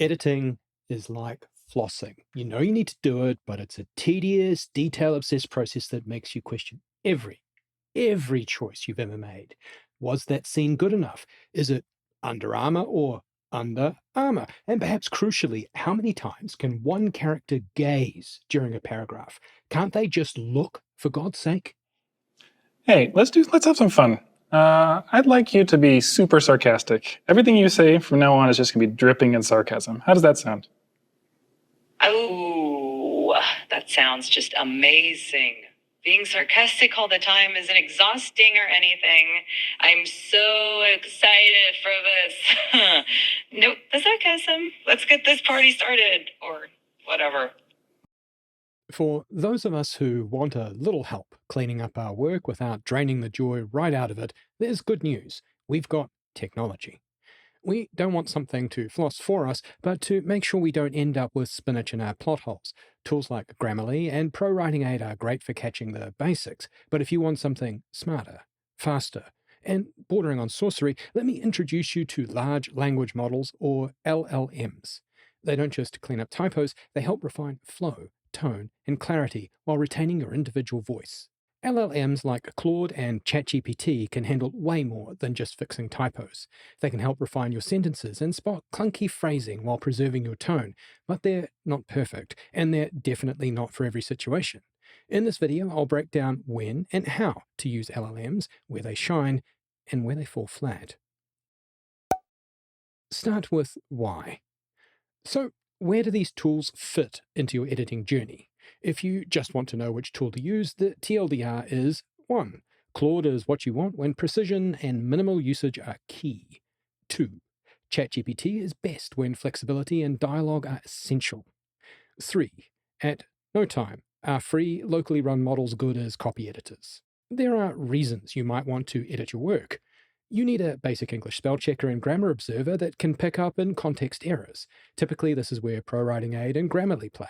Editing is like flossing. You know you need to do it, but it's a tedious, detail-obsessed process that makes you question every choice you've ever made. Was that scene good enough? Is it Under Armour or Under Armour? And perhaps crucially, how many times can one character gaze during a paragraph? Can't they just look, for God's sake? Hey, let's have some fun. I'd like you to be super sarcastic. Everything you say from now on is just gonna be dripping in sarcasm. How does that sound? Oh, that sounds just amazing. Being sarcastic all the time isn't exhausting or anything. I'm so excited for this. Nope, the sarcasm. Let's get this party started, or whatever. For those of us who want a little help cleaning up our work without draining the joy right out of it, there's good news. We've got technology. We don't want something to floss for us, but to make sure we don't end up with spinach in our plot holes. Tools like Grammarly and Pro Writing Aid are great for catching the basics, but if you want something smarter, faster, and bordering on sorcery, let me introduce you to large language models, or LLMs. They don't just clean up typos, they help refine flow, tone, and clarity while retaining your individual voice. LLMs like Claude and ChatGPT can handle way more than just fixing typos. They can help refine your sentences and spot clunky phrasing while preserving your tone, but they're not perfect, and they're definitely not for every situation. In this video, I'll break down when and how to use LLMs, where they shine, and where they fall flat. Start with why. So, where do these tools fit into your editing journey? If you just want to know which tool to use, the TLDR is 1. Claude is what you want when precision and minimal usage are key. 2. ChatGPT is best when flexibility and dialogue are essential. 3. At no time are free, locally run models good as copy editors. There are reasons you might want to edit your work. You need a basic English spell checker and grammar observer that can pick up in context errors. Typically, this is where Pro Writing Aid and Grammarly play.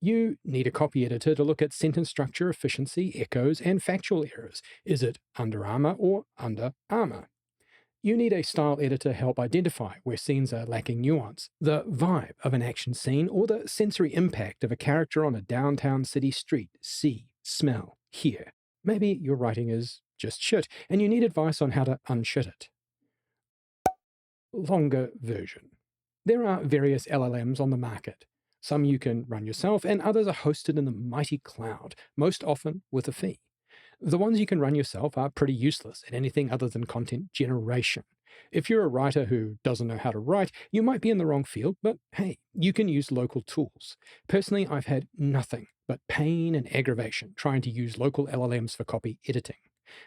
You need a copy editor to look at sentence structure, efficiency, echoes, and factual errors. Is it Under Armour or Under Armour? You need a style editor to help identify where scenes are lacking nuance, the vibe of an action scene, or the sensory impact of a character on a downtown city street. See, smell, hear. Maybe your writing is just shit, and you need advice on how to unshit it. Longer version. There are various LLMs on the market. Some you can run yourself, and others are hosted in the mighty cloud, most often with a fee. The ones you can run yourself are pretty useless at anything other than content generation. If you're a writer who doesn't know how to write, you might be in the wrong field, but hey, you can use local tools. Personally, I've had nothing but pain and aggravation trying to use local LLMs for copy editing.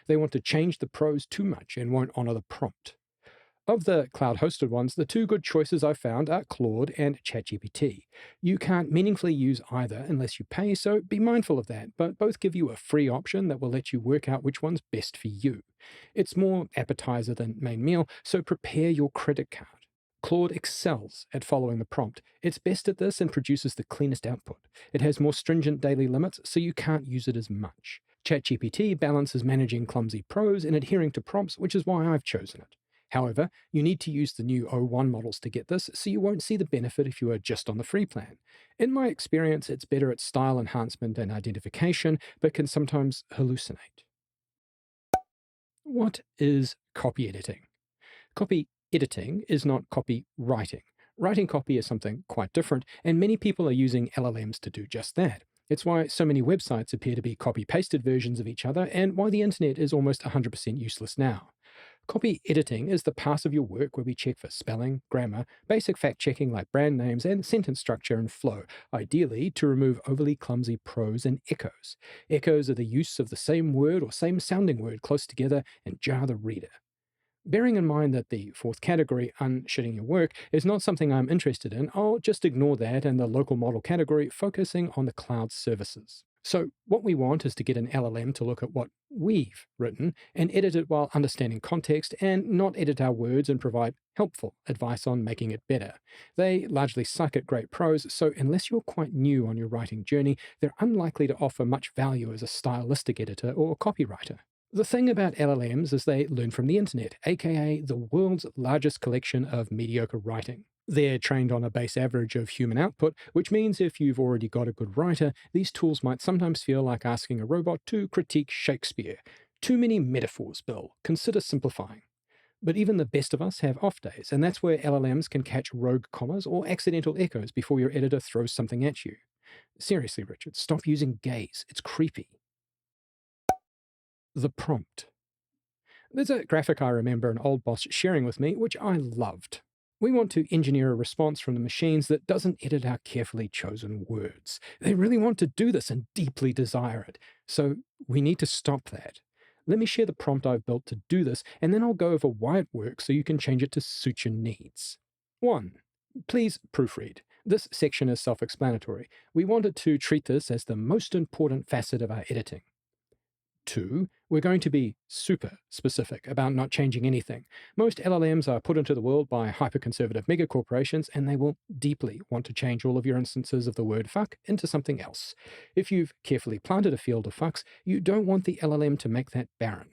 They want to change the prose too much and won't honor the prompt. Of the cloud-hosted ones, the two good choices I've found are Claude and ChatGPT. You can't meaningfully use either unless you pay, so be mindful of that, but both give you a free option that will let you work out which one's best for you. It's more appetizer than main meal, so prepare your credit card. Claude excels at following the prompt. It's best at this and produces the cleanest output. It has more stringent daily limits, so you can't use it as much. ChatGPT balances managing clumsy prose and adhering to prompts, which is why I've chosen it. However, you need to use the new O1 models to get this, so you won't see the benefit if you are just on the free plan. In my experience, it's better at style enhancement and identification, but can sometimes hallucinate. What is copy editing? Copy editing is not copy writing. Writing copy is something quite different, and many people are using LLMs to do just that. It's why so many websites appear to be copy-pasted versions of each other, and why the internet is almost 100% useless now. Copy editing is the part of your work where we check for spelling, grammar, basic fact-checking like brand names, and sentence structure and flow, ideally to remove overly clumsy prose and echoes. Echoes are the use of the same word or same sounding word close together and jar the reader. Bearing in mind that the fourth category, unshitting your work, is not something I'm interested in, I'll just ignore that and the local model category, focusing on the cloud services. So what we want is to get an LLM to look at what we've written and edit it while understanding context, and not edit our words and provide helpful advice on making it better. They largely suck at great prose, so unless you're quite new on your writing journey, they're unlikely to offer much value as a stylistic editor or copywriter. The thing about LLMs is they learn from the internet, aka the world's largest collection of mediocre writing. They're trained on a base average of human output, which means if you've already got a good writer, these tools might sometimes feel like asking a robot to critique Shakespeare. Too many metaphors, Bill. Consider simplifying. But even the best of us have off days, and that's where LLMs can catch rogue commas or accidental echoes before your editor throws something at you. Seriously, Richard, stop using gaze. It's creepy. The prompt. There's a graphic I remember an old boss sharing with me, which I loved. We want to engineer a response from the machines that doesn't edit our carefully chosen words. They really want to do this and deeply desire it. So we need to stop that. Let me share the prompt I've built to do this, and then I'll go over why it works so you can change it to suit your needs. 1. Please proofread. This section is self-explanatory. We wanted to treat this as the most important facet of our editing. 2, we're going to be super specific about not changing anything. Most LLMs are put into the world by hyper-conservative megacorporations, and they will deeply want to change all of your instances of the word fuck into something else. If you've carefully planted a field of fucks, you don't want the LLM to make that barren.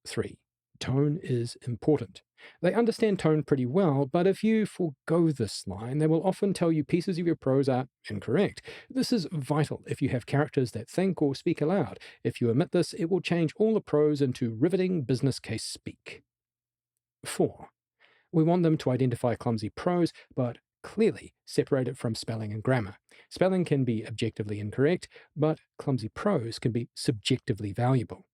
3. Tone is important. They understand tone pretty well, but if you forego this line, they will often tell you pieces of your prose are incorrect. This is vital if you have characters that think or speak aloud. If you omit this, it will change all the prose into riveting business case speak. 4. We want them to identify clumsy prose, but clearly separate it from spelling and grammar. Spelling can be objectively incorrect, but clumsy prose can be subjectively valuable.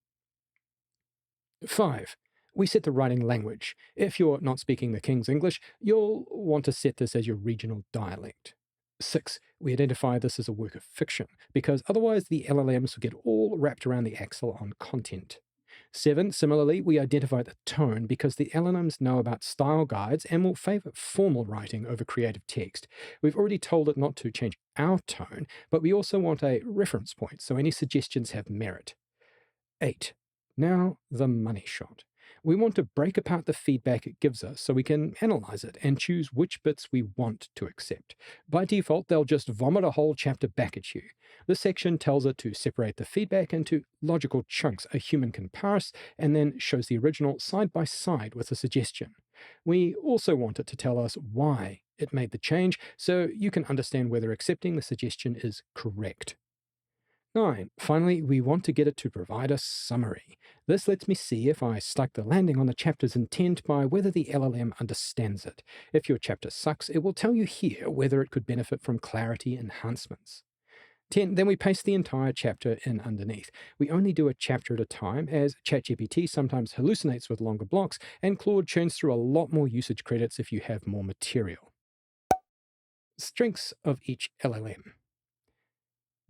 5. We set the writing language. If you're not speaking the King's English, you'll want to set this as your regional dialect. 6. We identify this as a work of fiction, because otherwise the LLMs will get all wrapped around the axle on content. 7. Similarly, we identify the tone because the LLMs know about style guides and will favor formal writing over creative text. We've already told it not to change our tone, but we also want a reference point, so any suggestions have merit. 8. Now, the money shot. We want to break apart the feedback it gives us so we can analyze it and choose which bits we want to accept. By default, they'll just vomit a whole chapter back at you. This section tells it to separate the feedback into logical chunks a human can parse and then shows the original side by side with a suggestion. We also want it to tell us why it made the change so you can understand whether accepting the suggestion is correct. 9. Finally, we want to get it to provide a summary. This lets me see if I stuck the landing on the chapter's intent by whether the LLM understands it. If your chapter sucks, it will tell you here whether it could benefit from clarity enhancements. 10. Then we paste the entire chapter in underneath. We only do a chapter at a time, as ChatGPT sometimes hallucinates with longer blocks, and Claude churns through a lot more usage credits if you have more material. Strengths of each LLM.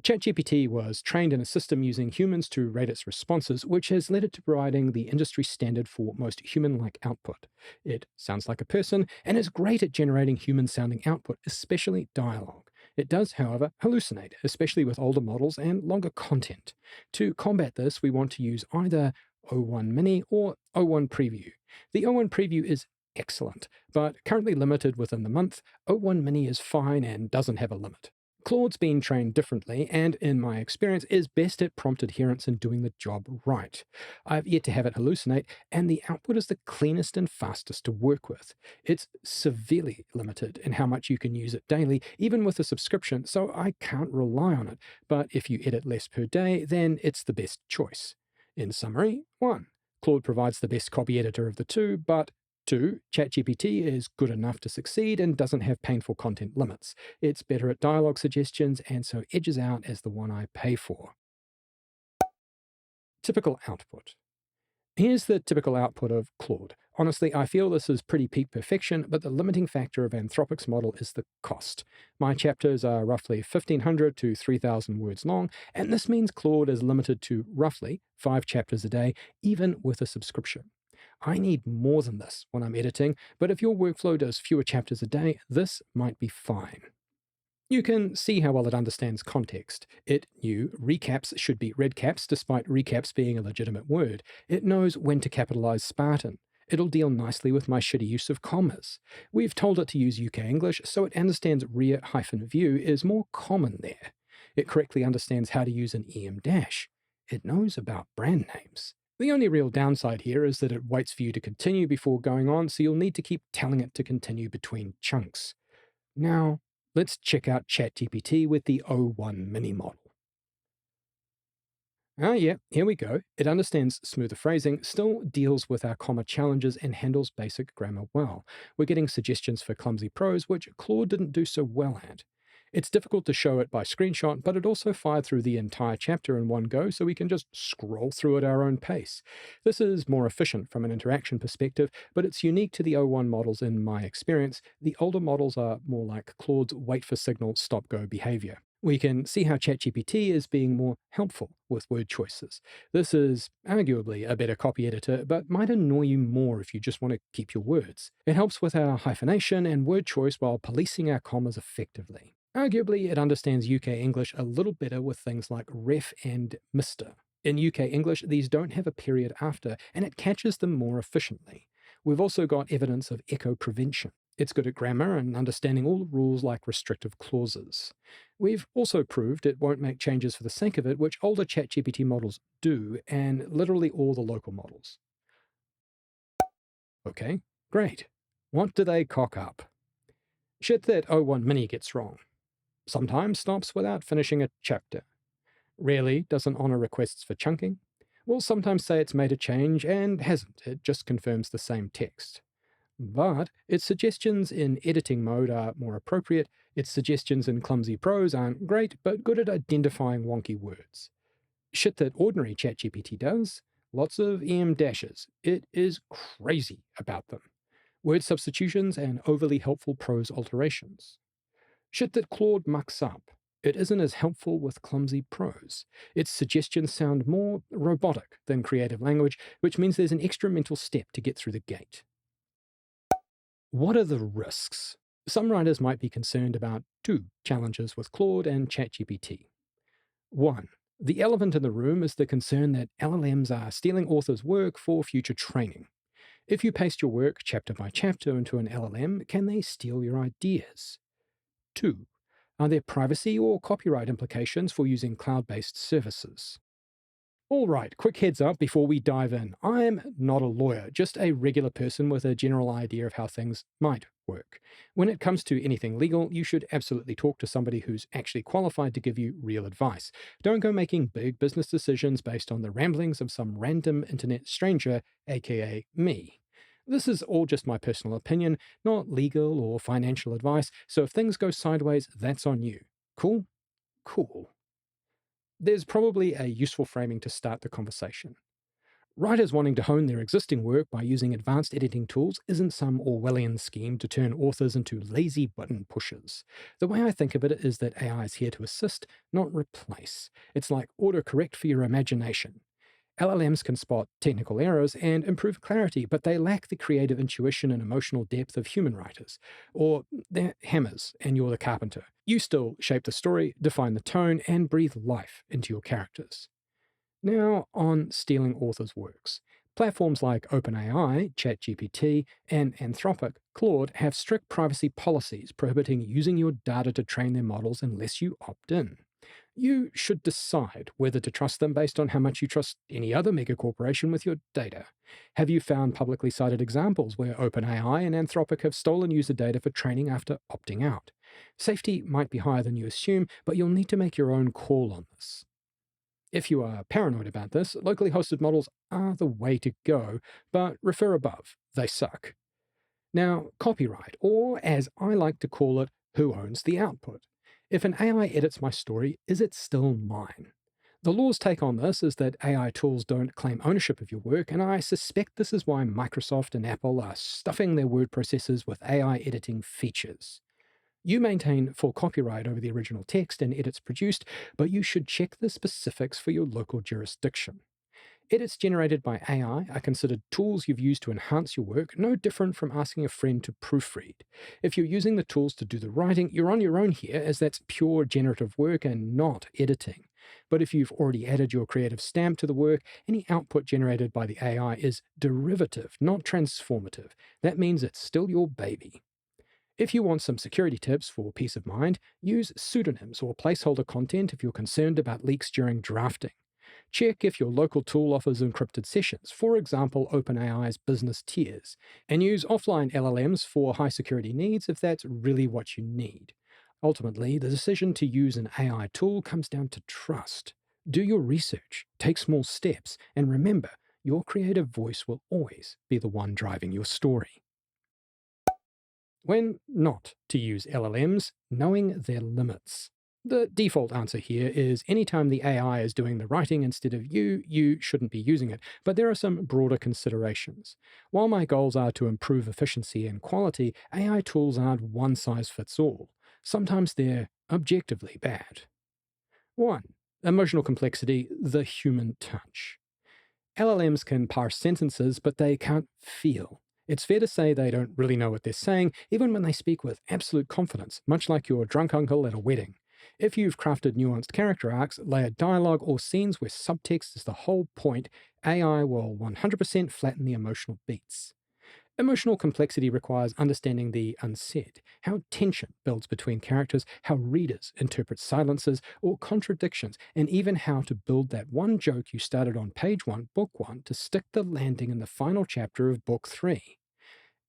ChatGPT was trained in a system using humans to rate its responses, which has led it to providing the industry standard for most human-like output. It sounds like a person and is great at generating human-sounding output, especially dialogue. It does, however, hallucinate, especially with older models and longer content. To combat this, we want to use either O1 Mini or O1 Preview. The O1 Preview is excellent, but currently limited within the month. O1 Mini is fine and doesn't have a limit. Claude's been trained differently and, in my experience, is best at prompt adherence and doing the job right. I've yet to have it hallucinate, and the output is the cleanest and fastest to work with. It's severely limited in how much you can use it daily, even with a subscription, so I can't rely on it. But if you edit less per day, then it's the best choice. In summary, 1. Claude provides the best copy editor of the two, but 2. ChatGPT is good enough to succeed and doesn't have painful content limits. It's better at dialogue suggestions and so edges out as the one I pay for. Typical output. Here's the typical output of Claude. Honestly, I feel this is pretty peak perfection, but the limiting factor of Anthropic's model is the cost. My chapters are roughly 1,500 to 3,000 words long, and this means Claude is limited to roughly 5 chapters a day, even with a subscription. I need more than this when I'm editing, but if your workflow does fewer chapters a day, this might be fine. You can see how well it understands context. It knew recaps should be red caps despite recaps being a legitimate word. It knows when to capitalize Spartan. It'll deal nicely with my shitty use of commas. We've told it to use UK English, so it understands rear-view is more common there. It correctly understands how to use an EM dash. It knows about brand names. The only real downside here is that it waits for you to continue before going on, so you'll need to keep telling it to continue between chunks. Now, let's check out ChatGPT with the O1 mini model. Ah, yeah, here we go. It understands smoother phrasing, still deals with our comma challenges, and handles basic grammar well. We're getting suggestions for clumsy prose, which Claude didn't do so well at. It's difficult to show it by screenshot, but it also fired through the entire chapter in one go, so we can just scroll through at our own pace. This is more efficient from an interaction perspective, but it's unique to the O1 models in my experience. The older models are more like Claude's wait for signal, stop go behavior. We can see how ChatGPT is being more helpful with word choices. This is arguably a better copy editor, but might annoy you more if you just want to keep your words. It helps with our hyphenation and word choice while policing our commas effectively. Arguably, it understands UK English a little better with things like ref and Mr. In UK English, these don't have a period after, and it catches them more efficiently. We've also got evidence of echo prevention. It's good at grammar and understanding all the rules like restrictive clauses. We've also proved it won't make changes for the sake of it, which older ChatGPT models do, and literally all the local models. Okay, great. What do they cock up? Shit that O1 Mini gets wrong. Sometimes stops without finishing a chapter. Rarely doesn't honor requests for chunking. Will sometimes say it's made a change and hasn't, it just confirms the same text. But its suggestions in editing mode are more appropriate. Its suggestions in clumsy prose aren't great, but good at identifying wonky words. Shit that ordinary ChatGPT does, lots of EM dashes. It is crazy about them. Word substitutions and overly helpful prose alterations. Shit that Claude mucks up. It isn't as helpful with clumsy prose. Its suggestions sound more robotic than creative language, which means there's an extra mental step to get through the gate. What are the risks? Some writers might be concerned about two challenges with Claude and ChatGPT. One, the elephant in the room is the concern that LLMs are stealing authors' work for future training. If you paste your work chapter by chapter into an LLM, can they steal your ideas? Two, are there privacy or copyright implications for using cloud-based services? All right, quick heads up before we dive in. I'm not a lawyer, just a regular person with a general idea of how things might work. When it comes to anything legal, you should absolutely talk to somebody who's actually qualified to give you real advice. Don't go making big business decisions based on the ramblings of some random internet stranger, aka me. This is all just my personal opinion, not legal or financial advice, so if things go sideways, that's on you. Cool? Cool. There's probably a useful framing to start the conversation. Writers wanting to hone their existing work by using advanced editing tools isn't some Orwellian scheme to turn authors into lazy button pushers. The way I think of it is that AI is here to assist, not replace. It's like autocorrect for your imagination. LLMs can spot technical errors and improve clarity, but they lack the creative intuition and emotional depth of human writers. Or they're hammers, and you're the carpenter. You still shape the story, define the tone, and breathe life into your characters. Now, on stealing authors' works. Platforms like OpenAI, ChatGPT, and Anthropic, Claude have strict privacy policies prohibiting using your data to train their models unless you opt in. You should decide whether to trust them based on how much you trust any other megacorporation with your data. Have you found publicly cited examples where OpenAI and Anthropic have stolen user data for training after opting out? Safety might be higher than you assume, but you'll need to make your own call on this. If you are paranoid about this, locally hosted models are the way to go, but refer above, they suck. Now, copyright, or as I like to call it, who owns the output? If an AI edits my story, is it still mine? The law's take on this is that AI tools don't claim ownership of your work, and I suspect this is why Microsoft and Apple are stuffing their word processors with AI editing features. You maintain full copyright over the original text and edits produced, but you should check the specifics for your local jurisdiction. Edits generated by AI are considered tools you've used to enhance your work, no different from asking a friend to proofread. If you're using the tools to do the writing, you're on your own here, as that's pure generative work and not editing. But if you've already added your creative stamp to the work, any output generated by the AI is derivative, not transformative. That means it's still your baby. If you want some security tips for peace of mind, use pseudonyms or placeholder content if you're concerned about leaks during drafting. Check if your local tool offers encrypted sessions, for example, OpenAI's business tiers, and use offline LLMs for high security needs if that's really what you need. Ultimately, the decision to use an AI tool comes down to trust. Do your research, take small steps, and remember, your creative voice will always be the one driving your story. When not to use LLMs, knowing their limits. The default answer here is anytime the AI is doing the writing instead of you shouldn't be using it, but there are some broader considerations. While my goals are to improve efficiency and quality, AI tools aren't one size fits all. Sometimes they're objectively bad. 1. Emotional complexity, the human touch. LLMs can parse sentences, but they can't feel. It's fair to say they don't really know what they're saying, even when they speak with absolute confidence, much like your drunk uncle at a wedding. If you've crafted nuanced character arcs, layered dialogue, or scenes where subtext is the whole point, AI will 100% flatten the emotional beats. Emotional complexity requires understanding the unsaid, how tension builds between characters, how readers interpret silences or contradictions, and even how to build that one joke you started on page 1, book 1, to stick the landing in the final chapter of book 3.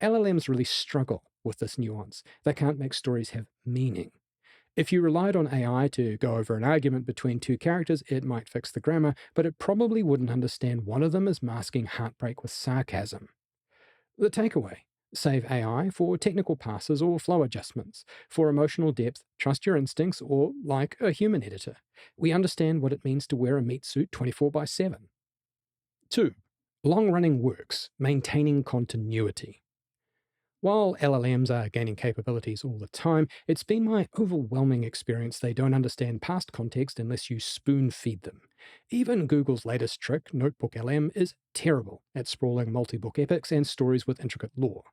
LLMs really struggle with this nuance. They can't make stories have meaning. If you relied on AI to go over an argument between two characters, it might fix the grammar, but it probably wouldn't understand one of them as masking heartbreak with sarcasm. The takeaway: save AI for technical passes or flow adjustments. For emotional depth, trust your instincts or like a human editor. We understand what it means to wear a meat suit 24/7. 2. Long-running works, maintaining continuity. While LLMs are gaining capabilities all the time, it's been my overwhelming experience they don't understand past context unless you spoon-feed them. Even Google's latest trick, Notebook LM, is terrible at sprawling multi-book epics and stories with intricate lore.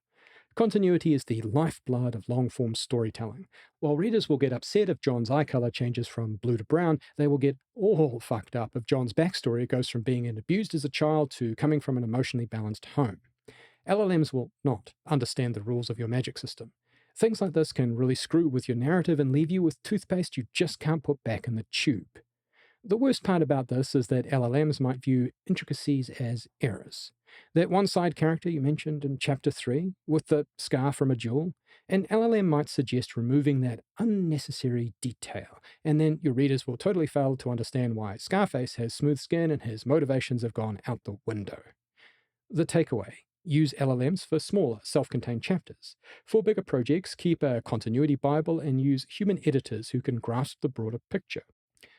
Continuity is the lifeblood of long-form storytelling. While readers will get upset if John's eye color changes from blue to brown, they will get all fucked up if John's backstory goes from being abused as a child to coming from an emotionally balanced home. LLMs will not understand the rules of your magic system. Things like this can really screw with your narrative and leave you with toothpaste you just can't put back in the tube. The worst part about this is that LLMs might view intricacies as errors. That one side character you mentioned in Chapter 3, with the scar from a duel, an LLM might suggest removing that unnecessary detail, and then your readers will totally fail to understand why Scarface has smooth skin and his motivations have gone out the window. The takeaway: use LLMs for smaller, self-contained chapters. For bigger projects, keep a continuity Bible and use human editors who can grasp the broader picture.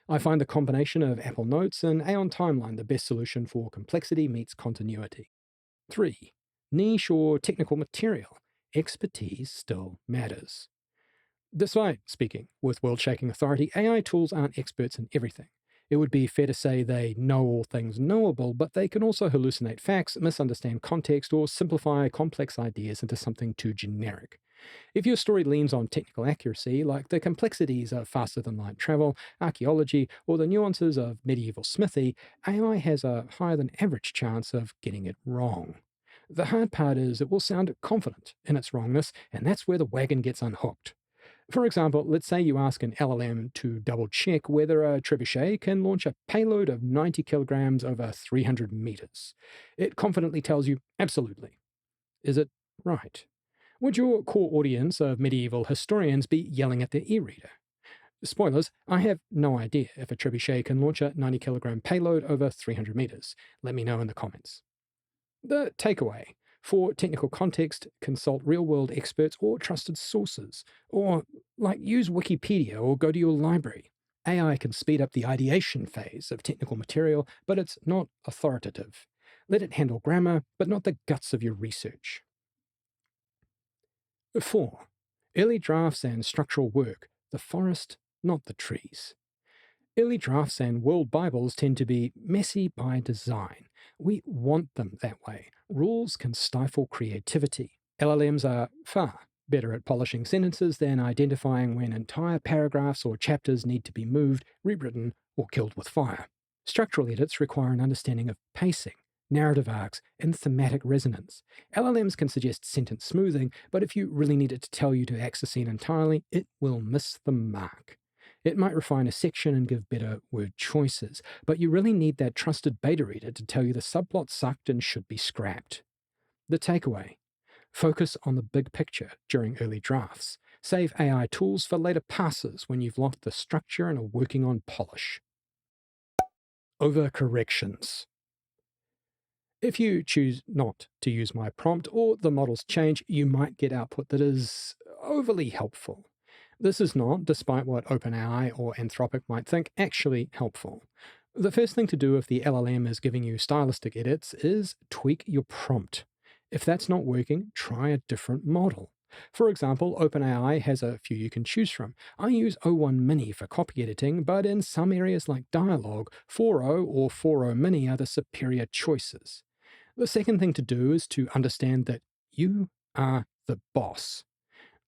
I find the combination of Apple Notes and Aeon Timeline the best solution for complexity meets continuity. 3. Niche or technical material. Expertise still matters. Despite speaking with world-shaking authority, AI tools aren't experts in everything. It would be fair to say they know all things knowable, but they can also hallucinate facts, misunderstand context, or simplify complex ideas into something too generic. If your story leans on technical accuracy, like the complexities of faster-than-light travel, archaeology, or the nuances of medieval smithy, AI has a higher-than-average chance of getting it wrong. The hard part is it will sound confident in its wrongness, and that's where the wagon gets unhooked. For example, let's say you ask an LLM to double-check whether a trebuchet can launch a payload of 90 kilograms over 300 meters. It confidently tells you, absolutely. Is it right? Would your core audience of medieval historians be yelling at their e-reader? Spoilers, I have no idea if a trebuchet can launch a 90-kilogram payload over 300 meters. Let me know in the comments. The takeaway: for technical context, consult real-world experts or trusted sources. Or, use Wikipedia or go to your library. AI can speed up the ideation phase of technical material, but it's not authoritative. Let it handle grammar, but not the guts of your research. 4. Early drafts and structural work. The forest, not the trees. Early drafts and world Bibles tend to be messy by design. We want them that way. Rules can stifle creativity. LLMs are far better at polishing sentences than identifying when entire paragraphs or chapters need to be moved, rewritten, or killed with fire. Structural edits require an understanding of pacing, narrative arcs, and thematic resonance. LLMs can suggest sentence smoothing, but if you really need it to tell you to axe a scene entirely, it will miss the mark. It might refine a section and give better word choices, but you really need that trusted beta reader to tell you the subplot sucked and should be scrapped. The takeaway: focus on the big picture during early drafts. Save AI tools for later passes when you've locked the structure and are working on polish. Overcorrections. If you choose not to use my prompt or the models change, you might get output that is overly helpful. This is not, despite what OpenAI or Anthropic might think, actually helpful. The first thing to do if the LLM is giving you stylistic edits is tweak your prompt. If that's not working, try a different model. For example, OpenAI has a few you can choose from. I use O1 Mini for copy editing, but in some areas like dialogue, 4.0 or 4.0 Mini are the superior choices. The second thing to do is to understand that you are the boss.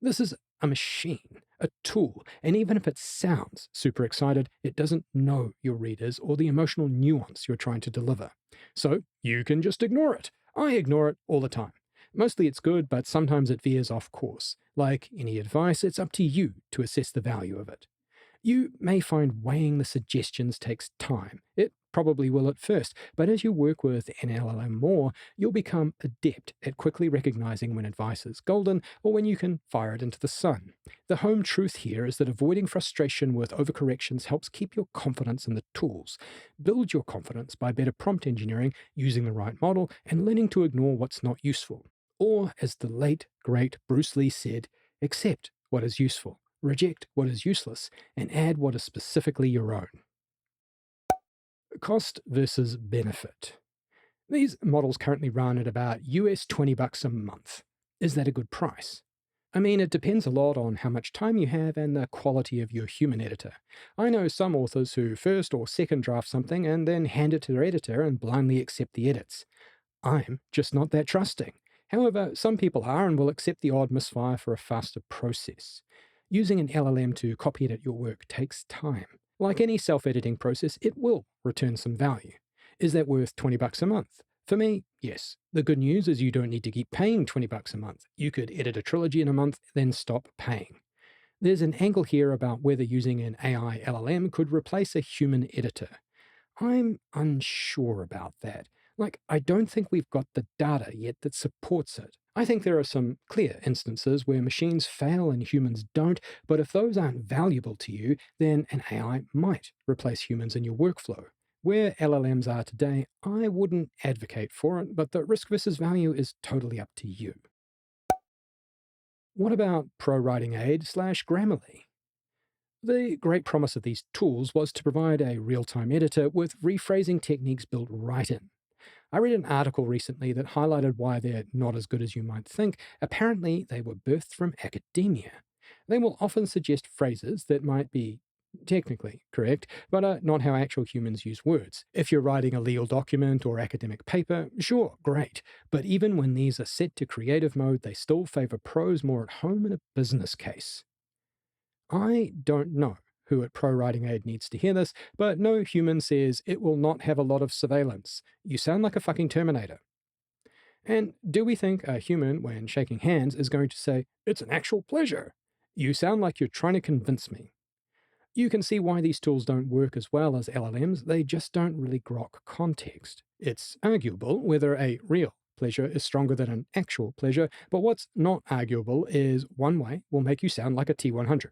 This is a machine, a tool, and even if it sounds super excited, it doesn't know your readers or the emotional nuance you're trying to deliver. So you can just ignore it. I ignore it all the time. Mostly it's good, but sometimes it veers off course. Like any advice, it's up to you to assess the value of it. You may find weighing the suggestions takes time. It probably will at first, but as you work with an LLM more, you'll become adept at quickly recognizing when advice is golden or when you can fire it into the sun. The home truth here is that avoiding frustration with overcorrections helps keep your confidence in the tools. Build your confidence by better prompt engineering, using the right model, and learning to ignore what's not useful. Or, as the late, great Bruce Lee said, accept what is useful, reject what is useless, and add what is specifically your own. Cost versus benefit. These models currently run at about US $20 a month. Is that a good price? I mean, it depends a lot on how much time you have and the quality of your human editor. I know some authors who first or second draft something and then hand it to their editor and blindly accept the edits. I'm just not that trusting. However, some people are and will accept the odd misfire for a faster process. Using an LLM to copy edit your work takes time. Like any self-editing process, it will return some value. Is that worth $20 a month? For me, yes. The good news is you don't need to keep paying $20 a month. You could edit a trilogy in a month, then stop paying. There's an angle here about whether using an AI LLM could replace a human editor. I'm unsure about that. I don't think we've got the data yet that supports it. I think there are some clear instances where machines fail and humans don't, but if those aren't valuable to you, then an AI might replace humans in your workflow. Where LLMs are today, I wouldn't advocate for it, but the risk versus value is totally up to you. What about Pro Writing Aid / Grammarly? The great promise of these tools was to provide a real-time editor with rephrasing techniques built right in. I read an article recently that highlighted why they're not as good as you might think. Apparently, they were birthed from academia. They will often suggest phrases that might be technically correct, but are not how actual humans use words. If you're writing a legal document or academic paper, sure, great. But even when these are set to creative mode, they still favor prose more at home in a business case. I don't know who at Pro Writing Aid needs to hear this, but no human says it will not have a lot of surveillance. You sound like a fucking Terminator. And do we think a human, when shaking hands, is going to say, "It's an actual pleasure"? You sound like you're trying to convince me. You can see why these tools don't work as well as LLMs. They just don't really grok context. It's arguable whether a real pleasure is stronger than an actual pleasure, but what's not arguable is one way will make you sound like a T100.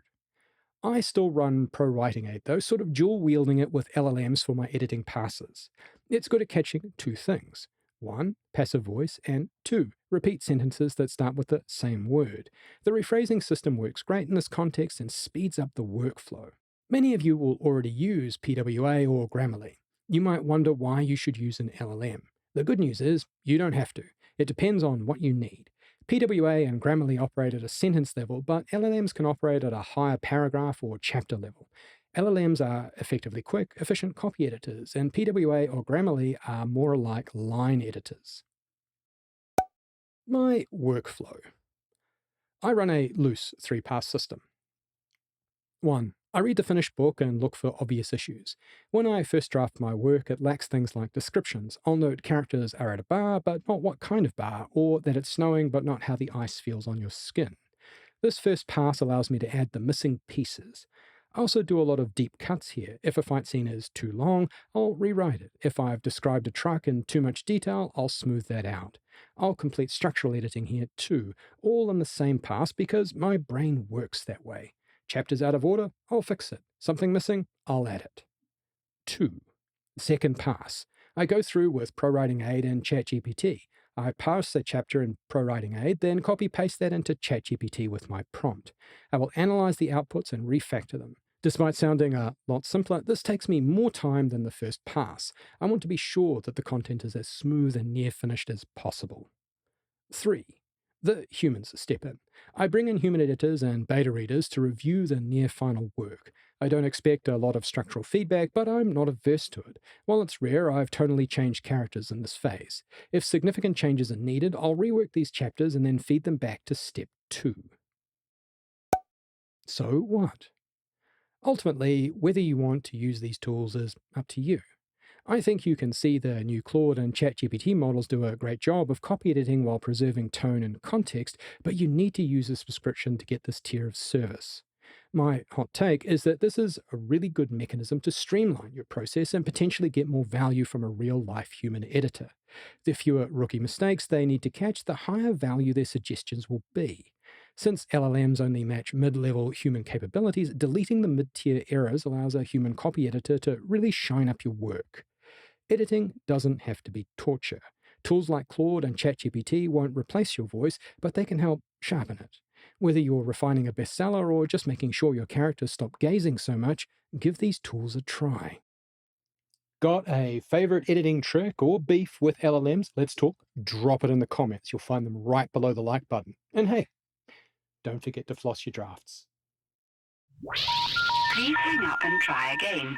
I still run Pro Writing Aid, though, sort of dual-wielding it with LLMs for my editing passes. It's good at catching two things. One, passive voice, and two, repeat sentences that start with the same word. The rephrasing system works great in this context and speeds up the workflow. Many of you will already use PWA or Grammarly. You might wonder why you should use an LLM. The good news is, you don't have to. It depends on what you need. PWA and Grammarly operate at a sentence level, but LLMs can operate at a higher paragraph or chapter level. LLMs are effectively quick, efficient copy editors, and PWA or Grammarly are more like line editors. My workflow. I run a loose 3-pass system. 1. I read the finished book and look for obvious issues. When I first draft my work, it lacks things like descriptions. I'll note characters are at a bar, but not what kind of bar, or that it's snowing, but not how the ice feels on your skin. This first pass allows me to add the missing pieces. I also do a lot of deep cuts here. If a fight scene is too long, I'll rewrite it. If I've described a truck in too much detail, I'll smooth that out. I'll complete structural editing here too, all in the same pass because my brain works that way. Chapters out of order, I'll fix it. Something missing, I'll add it. 2. Second pass. I go through with ProWriting Aid and ChatGPT. I parse a chapter in ProWriting Aid, then copy paste that into ChatGPT with my prompt. I will analyze the outputs and refactor them. Despite sounding a lot simpler, this takes me more time than the first pass. I want to be sure that the content is as smooth and near finished as possible. 3. The humans step in. I bring in human editors and beta readers to review the near final work. I don't expect a lot of structural feedback, but I'm not averse to it. While it's rare, I've tonally changed characters in this phase. If significant changes are needed, I'll rework these chapters and then feed them back to step 2. So what? Ultimately, whether you want to use these tools is up to you. I think you can see the new Claude and ChatGPT models do a great job of copy editing while preserving tone and context, but you need to use a subscription to get this tier of service. My hot take is that this is a really good mechanism to streamline your process and potentially get more value from a real-life human editor. The fewer rookie mistakes they need to catch, the higher value their suggestions will be. Since LLMs only match mid-level human capabilities, deleting the mid-tier errors allows a human copy editor to really shine up your work. Editing doesn't have to be torture. Tools like Claude and ChatGPT won't replace your voice, but they can help sharpen it. Whether you're refining a bestseller or just making sure your characters stop gazing so much, give these tools a try. Got a favorite editing trick or beef with LLMs? Let's talk. Drop it in the comments. You'll find them right below the like button. And hey, don't forget to floss your drafts. Please hang up and try again.